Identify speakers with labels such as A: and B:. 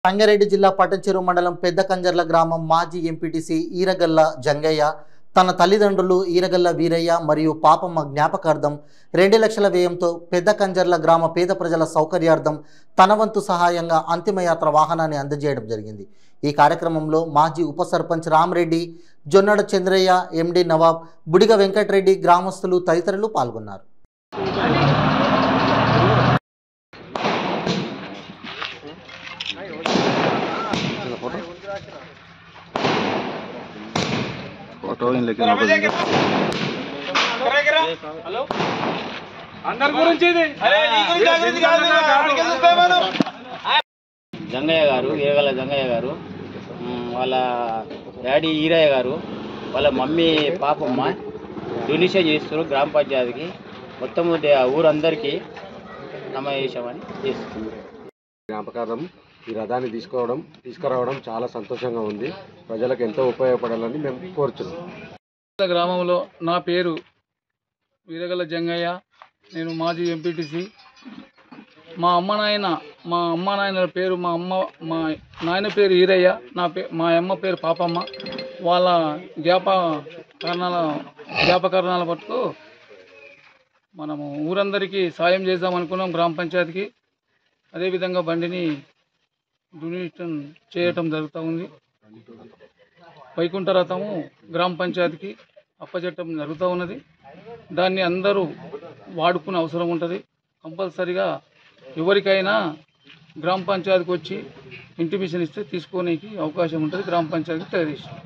A: సంగారెడ్డి జిల్లా పటంచెరు మండలం పెద్ద కంజర్ల గ్రామం మాజీ ఎంపీటీసీ ఈరగల్ల జంగయ్య తన తల్లిదండ్రులు ఈరగల్ల వీరయ్య మరియు పాపమ్మ జ్ఞాపకార్థం 2 లక్షల వ్యయంతో పెద్ద కంజర్ల గ్రామ పేద ప్రజల సౌకర్యార్థం తన వంతు సహాయంగా అంతిమయాత్ర వాహనాన్ని అందజేయడం జరిగింది। ఈ కార్యక్రమంలో మాజీ ఉప సర్పంచ్ రామరెడ్డి, జొన్నడ చంద్రయ్య, ఎండి నవాబ్, బుడిగ వెంకటరెడ్డి, గ్రామస్తులు తదితరులు పాల్గొన్నారు।
B: జంగయ్య గారు, ఈరగల్ల జంగయ్య గారు, వాళ్ళ డాడీ ఈరయ్య గారు, వాళ్ళ మమ్మీ పాపమ్మ డొనేషన్ చేస్తారు గ్రామ పంచాయతీకి। మొత్తం ఊరందరికీ సమావేశమని చేస్తుంది।
C: జ్ఞాపకార్థం ఈ రథాన్ని తీసుకురావడం చాలా సంతోషంగా ఉంది। ప్రజలకు ఎంతో ఉపయోగపడాలని మేము కోరుచున్నాం।
D: గ్రామంలో నా పేరు ఈరగల్ల జంగయ్య, నేను మాజీ ఎంపీటీసీ। మా అమ్మ నాయన పేరు మా నాయన పేరు ఈరయ్య, మా అమ్మ పేరు పాపమ్మ। వాళ్ళ జ్ఞాపకారణాల పట్టు మనము ఊరందరికీ సాయం చేద్దామనుకున్నాం గ్రామ పంచాయతీకి। అదేవిధంగా బండిని డొనేషన్ చేయటం జరుగుతూ ఉంది। వైకుంఠ రథము గ్రామ పంచాయతీకి అప్పచెట్టడం జరుగుతూ ఉన్నది। దాన్ని అందరూ వాడుకునే అవసరం ఉంటుంది। కంపల్సరిగా ఎవరికైనా గ్రామ పంచాయతీకి వచ్చి ఇంటిమేషన్ ఇస్తే తీసుకోనికి అవకాశం ఉంటుంది। గ్రామ పంచాయతీకి తెలియజేస్తాం।